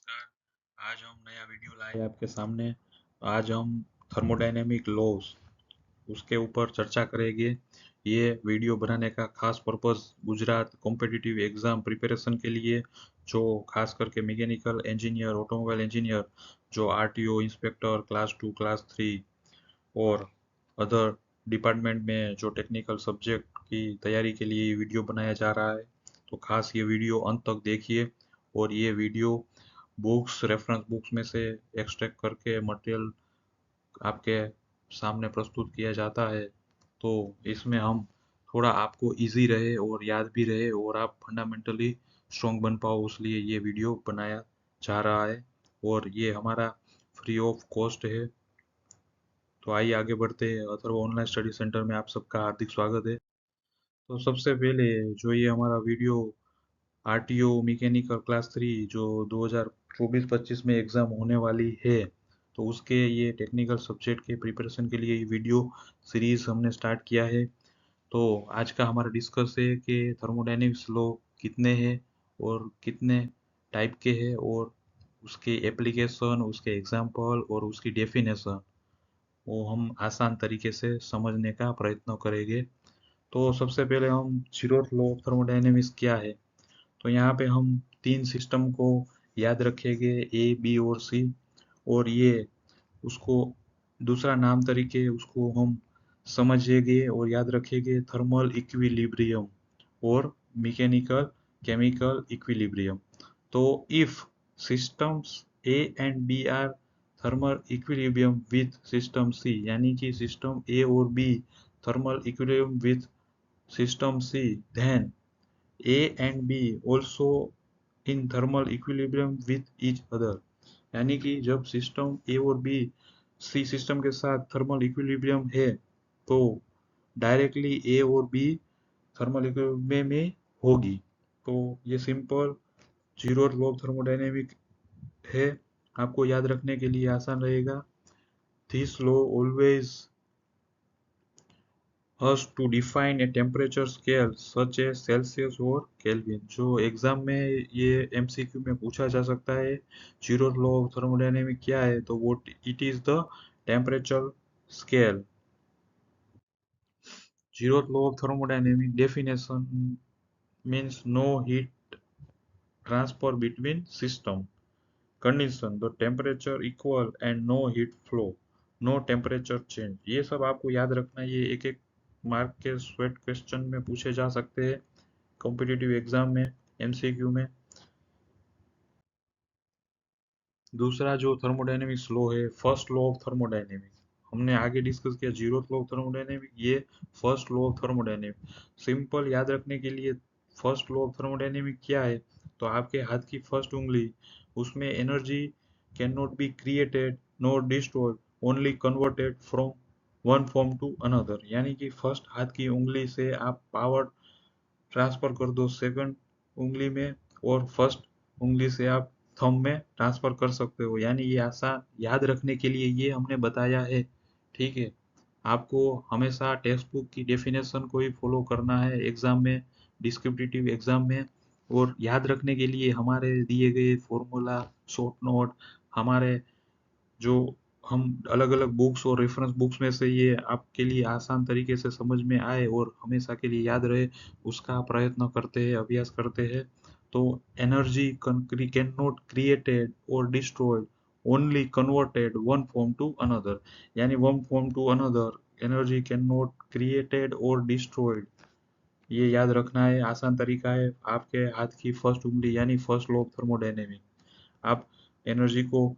नमस्कार। आज हम नया वीडियो लाए आपके सामने। आज हम थर्मोडायनेमिक लॉज उसके ऊपर चर्चा करेंगे। ये वीडियो बनाने का खास purpose Gujarat competitive exam preparation के लिए, जो खास करके मैकेनिकल इंजीनियर, ऑटोमोबाइल इंजीनियर, जो आरटीओ इंस्पेक्टर क्लास 2 क्लास 3 और अदर डिपार्टमेंट में जो टेक्निकल सब्जेक्ट की तैयारी के लिए ये वीडियो बनाया जा रहा है। तो खास ये वीडियो अंत तक देखिए। और ये वीडियो बुक्स, रेफरेंस बुक्स में से एक्सट्रैक्ट करके मटेरियल आपके सामने प्रस्तुत किया जाता है। तो इसमें हम थोड़ा आपको इजी रहे और याद भी रहे और आप फंडामेंटली स्ट्रॉन्ग बन पाओ, इसलिए ये वीडियो बनाया जा रहा है। और ये हमारा फ्री ऑफ कॉस्ट है। तो आइए आगे बढ़ते हैं। अथर्व ऑनलाइन स्टडी सेंटर में आप सबका हार्दिक स्वागत है। तो सबसे पहले जो ये हमारा वीडियो आरटीओ मैकेनिकल क्लास 3 जो 2024-25 में एग्जाम होने वाली है, तो उसके ये टेक्निकल सब्जेक्ट के प्रिपरेशन के लिए ये वीडियो सीरीज हमने स्टार्ट किया है। तो आज का हमारा डिस्कस है कि थर्मोडायनेमिक्स लॉ कितने हैं और कितने टाइप के हैं, और उसके एप्लीकेशन, उसके एग्जाम्पल और उसकी डेफिनेशन वो हम आसान तरीके से समझने का प्रयत्न करेंगे। तो सबसे पहले हम जीरोथ लॉ ऑफ थर्मोडायनेमिक्स क्या है। तो यहाँ पे हम तीन सिस्टम को याद रखेंगे, ए बी और सी। और ये उसको दूसरा नाम तरीके उसको हम समझेंगे और याद रखेंगे, थर्मल इक्विलिब्रियम और मैकेनिकल केमिकल इक्विलिब्रियम। तो if systems A and B are thermal equilibrium with system C, यानी कि सिस्टम ए और B thermal equilibrium with system C, then A and B also in thermal equilibrium with each other। यानी कि जब system A और B C system के साथ thermal equilibrium है, तो डायरेक्टली ए और बी थर्मल इक्विलिब्रियम में होगी। तो ये simple zero law of thermodynamic है, आपको याद रखने के लिए आसान रहेगा। This law always us to define a temperature scale such as Celsius और Kelvin। जो एग्जाम में ये एमसीक्यू में पूछा जा सकता है, जीरो लॉ ऑफ थर्मोडायनेमिक क्या है, तो वो it is the temperature scale. Zero law of thermodynamic definition means no heat transfer between system condition, the temperature equal and no heat flow, no temperature change। ये सब आपको याद रखना है। ये एक एक मार्क के स्वेट क्वेश्चन में पूछे जा सकते हैं कॉम्पिटिटिव एग्जाम में, एमसीक्यू में। दूसरा जो थर्मोडायनेमिक्स लॉ है, फर्स्ट लॉ ऑफ थर्मोडायनेमिक, हमने आगे डिस्कस किया जीरो लॉ ऑफ थर्मोडायनेमिक, ये first law of thermodynamic. Simple याद रखने के लिए फर्स्ट लॉ ऑफ थर्मोडायनेमिक क्या है, तो आपके हाथ की फर्स्ट उंगली, उसमें energy can not be created not destroyed, only converted from one form to another. यानी कि फर्स्ट हाथ की उंगली से आप पावर ट्रांसफर कर दो सेकंड उंगली में, और फर्स्ट उंगली से आप थंब में ट्रांसफर कर सकते हो। यानी ये आसान याद रखने के लिए ये हमने बताया है। ठीक है, आपको हमेशा टेक्स्ट बुक की डेफिनेशन को ही फॉलो करना है एग्जाम में, डिस्क्रिप्टिव एग्जाम में। और याद रखने के लिए हमारे दिए गए फॉर्मूला, शॉर्ट नोट, हमारे जो हम अलग अलग बुक्स और रेफरेंस बुक्स में से ये आपके लिए आसान तरीके से समझ में आए और हमेशा के लिए याद रहे, उसका प्रयत्न करते हैं, अभ्यास करते हैं। तो एनर्जी कैन नॉट क्रिएटेड और destroyed, only converted one form to another. यानी one form to another, energy can not created और डिस्ट्रॉयड। ये याद रखना है, आसान तरीका है। आपके हाथ की फर्स्ट उंगली यानी फर्स्ट लॉ ऑफ थर्मोडायनेमिक, आप एनर्जी को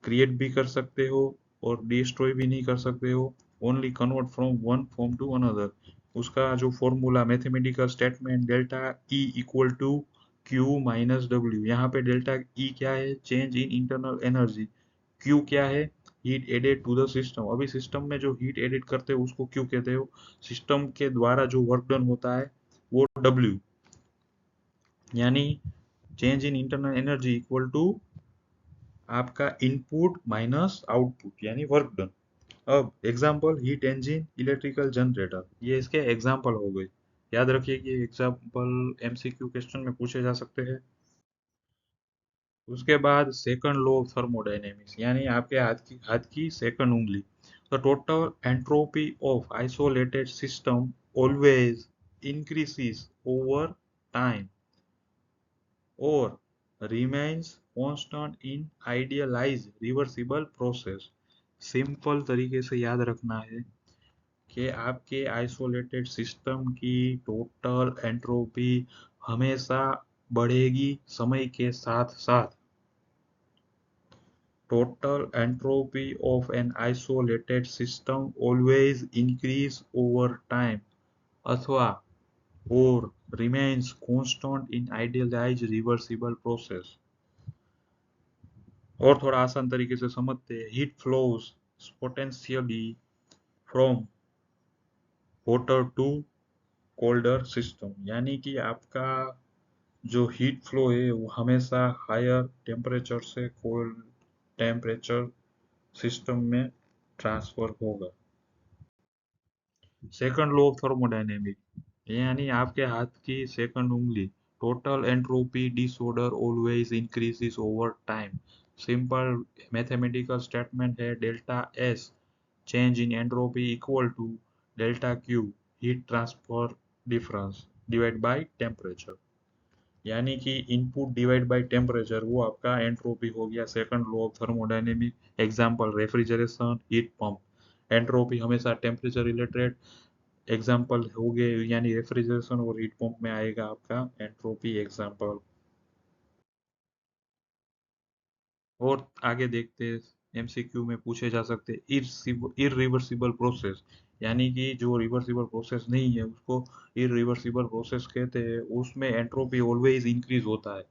क्रिएट भी कर सकते हो और डिस्ट्रॉय भी नहीं कर सकते हो, only convert from one form to another. उसका जो formula, mathematical statement, delta E equal to Q minus W. यहाँ पे डेल्टा ई क्या है, change in internal energy, Q क्या है, heat added to the system. अभी सिस्टम में जो हीट एडेड करते हो उसको क्यू कहते हो, सिस्टम के द्वारा जो वर्क डन होता है वो डब्ल्यू। यानी change in internal energy equal to आपका इनपुट माइनस आउटपुट, यानी वर्क डन। अब example, heat engine, electrical generator, ये इसके एग्जाम्पल हो गए। याद रखिए कि एग्जाम्पल एमसीक्यू क्वेश्चन में पूछे जा सकते हैं। उसके बाद सेकंड लॉ ऑफ थर्मोडायनेमिक्स, यानी आपके हाथ की सेकंड उंगली। The total entropy of isolated system always increases over time और remains constant in idealized reversible process। Simple तरीके से याद रखना है कि आपके आइसोलेटेड सिस्टम की टोटल एंट्रोपी हमेशा बढ़ेगी समय के साथ साथ। Total entropy of an isolated system always increase over time अथवा और remains constant in idealized reversible process। और थोड़ा आसान तरीके से समझते हैं, heat flows potentially from hotter to colder system, यानी कि आपका जो हीट फ्लो है वो हमेशा हायर टेम्परेचर से कोल्ड टेम्परेचर सिस्टम में ट्रांसफर होगा। सेकंड लॉ ऑफ थर्मोडायनेमिक, यानी आपके हाथ की सेकंड उंगली। Total entropy disorder always increases over time. Simple mathematical statement है, delta S change in entropy equal to delta Q heat transfer difference divide by temperature, यानी कि input divide by temperature, वो आपका एंट्रोपी हो गया। Second law of thermodynamic example refrigeration, heat pump. Entropy हमेशा temperature related example हो गए, यानी रेफ्रिजरेशन और हीट पंप में आएगा आपका एंट्रोपी एग्जाम्पल। और आगे देखते हैं, एमसीक्यू में पूछे जा सकते हैं इरिवर्सिबल प्रोसेस, यानी कि जो रिवर्सिबल प्रोसेस नहीं है उसको इरिवर्सिबल प्रोसेस कहते हैं। उसमें एंट्रोपी ऑलवेज इंक्रीज होता है,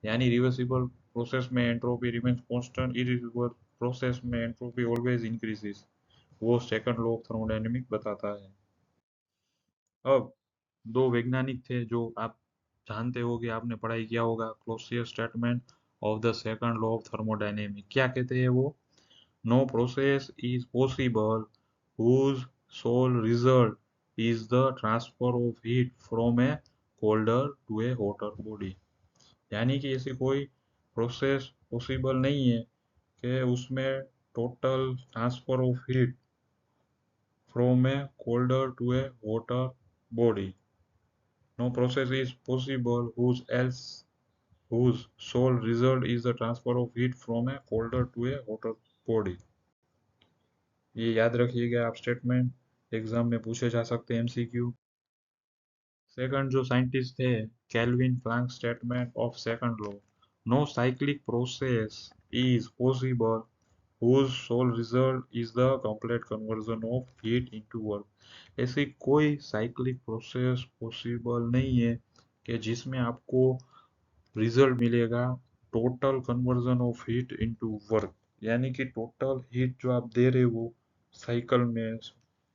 यानी रिवर्सिबल प्रोसेस में entropy remains constant, irreversible process में एंट्रोपी ऑलवेज इंक्रीजेस। वो सेकंड लॉ ऑफ थर्मोडायनेमिक बताता है। अब दो वैज्ञानिक थे जो आप जानते होगे, आपने पढ़ाई किया होगा, Clausius statement of the second law of thermodynamic. क्या कहते हैं वो? No process is possible whose sole result is the transfer of heat from a colder to a hotter body, यानी कि ऐसी कोई प्रोसेस पॉसिबल नहीं है कि उसमें total transfer of heat from a colder to a hotter body। No process is possible whose sole result is the transfer of heat from a colder to a hotter body। ये याद रखिएगा आप, statement exam में पूछे जा सकते हैं MCQ. Second जो साइंटिस्ट थे, Kelvin Planck statement of second law. No cyclic process is possible whose sole result is the complete conversion of heat into work। ऐसी कोई साइक्लिक प्रोसेस पॉसिबल नहीं है कि जिसमें आपको रिजल्ट मिलेगा total conversion of heat into work, यानी कि टोटल हीट जो आप दे रहे हो साइकिल में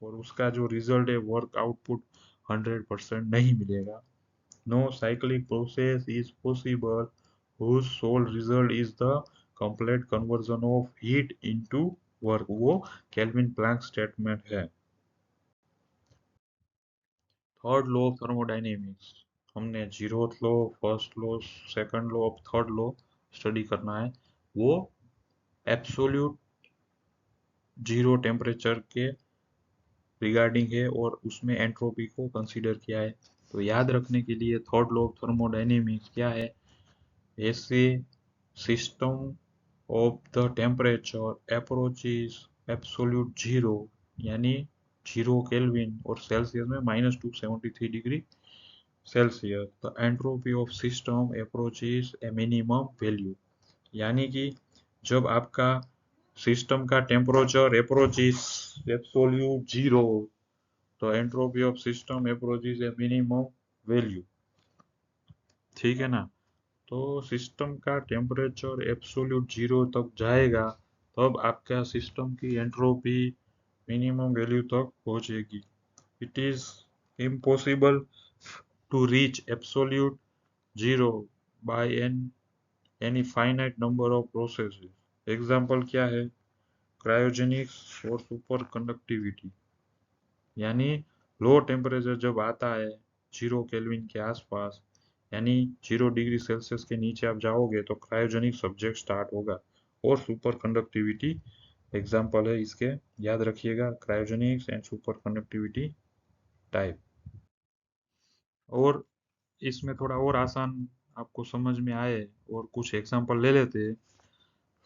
और उसका जो रिजल्ट है वर्क आउटपुट 100% नहीं मिलेगा। No cyclic process is possible whose sole result is the complete conversion of heat into work। वो केल्विन प्लैंक स्टेटमेंट है। थर्ड लॉ ऑफ थर्मोडायनेमिक्स, हमने zeroth law, first law, second law, third law study करना है। वो absolute zero temperature के regarding है और उसमें एंट्रोपी को कंसीडर किया है। तो याद रखने के लिए थर्ड लॉ ऑफ थर्मोडायनेमिक्स क्या है? ऐसे system of the temperature approaches absolute zero, यानी 0 केल्विन और सेल्सियस में -273 degree Celsius, the entropy of system approaches A minimum value, यानी कि जब आपका सिस्टम का टेम्परेचर अप्रोचेस एब्सोल्यूट जीरो तो entropy of system approaches A minimum value. ठीक है ना? तो सिस्टम का टेम्परेचर एब्सोल्यूट जीरो तक जाएगा तब आपका सिस्टम की एंट्रोपी मिनिमम वैल्यू तक पहुंचेगी। It is impossible to reach absolute zero by any finite number of processes. Example क्या है? क्रायोजेनिक्स और सुपर कंडक्टिविटी, यानी लो टेम्परेचर जब आता है 0 केल्विन के आसपास, यानी 0 डिग्री सेल्सियस के नीचे आप जाओगे तो क्रायोजेनिक सब्जेक्ट स्टार्ट होगा। और सुपर कंडक्टिविटी एग्जाम्पल है इसके, याद रखिएगा, cryogenics and super conductivity type. और इसमें थोड़ा और आसान आपको समझ में आए और कुछ एग्जाम्पल ले लेते हैं।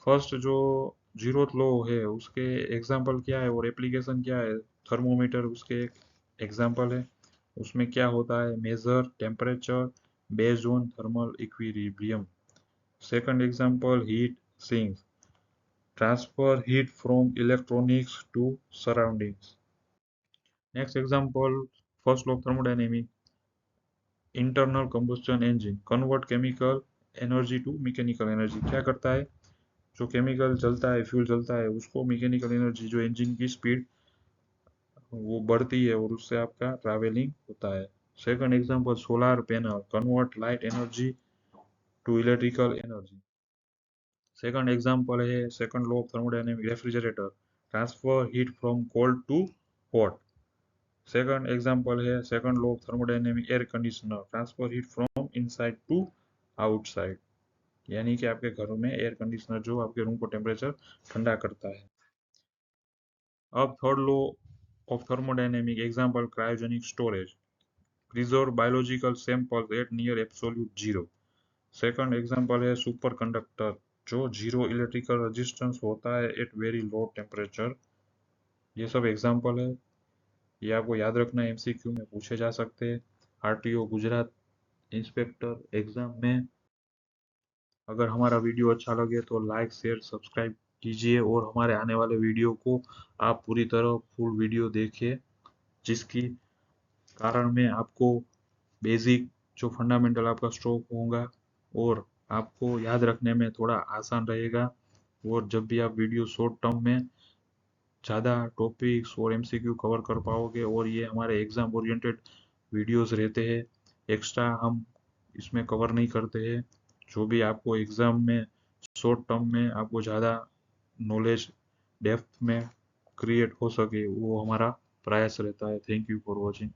फर्स्ट जो जीरोथ लॉ है उसके एग्जाम्पल क्या है और एप्लीकेशन क्या है। थर्मोमीटर उसके एक एग्जाम्पल है। उसमें क्या होता है, measure temperature based on thermal equilibrium. Second example heat sinks, transfer heat from electronics to surroundings. Next example, first law of thermodynamic, internal combustion engine convert chemical energy to mechanical energy. क्या करता है, जो chemical चलता है, fuel चलता है, उसको mechanical energy, जो इंजन की स्पीड वो बढ़ती है और उससे आपका ट्रैवलिंग होता है। Second example, solar panel convert light energy to electrical energy. Second example है second law of thermodynamic, refrigerator transfer heat from cold to hot. Second example है second law of thermodynamic, air conditioner transfer heat from inside to outside. यानी कि आपके घरों में air conditioner जो आपके room को टेम्परेचर ठंडा करता है। अब third law of thermodynamic example, cryogenic storage preserve biological samples at near absolute zero. Second example है सुपर कंडक्टर, जो जीरो इलेक्ट्रिकल रेजिस्टेंस होता है एट वेरी लो टेम्परेचर। ये सब एग्जांपल है, ये आपको याद रखना है, एमसीक्यू में पूछे जा सकते हैं आरटीओ गुजरात इंस्पेक्टर एग्जाम में। अगर हमारा वीडियो अच्छा लगे तो लाइक शेयर सब्सक्राइब कीजिए और हमारे आने वाले वीडियो को आप पूरी तरह फुल वीडियो देखिए, जिसकी कारण में आपको बेसिक जो फंडामेंटल आपका स्ट्रोक होगा और आपको याद रखने में थोड़ा आसान रहेगा। और जब भी आप वीडियो शॉर्ट टर्म में ज़्यादा टॉपिक्स और एमसीक्यू कवर कर पाओगे, और ये हमारे एग्जाम ओरिएंटेड वीडियोस रहते हैं, एक्स्ट्रा हम इसमें कवर नहीं करते हैं। जो भी आपको एग्जाम में शॉर्ट टर्म में आपको ज़्यादा नॉलेज डेप्थ में क्रिएट हो सके, वो हमारा प्रयास रहता है। Thank you for watching.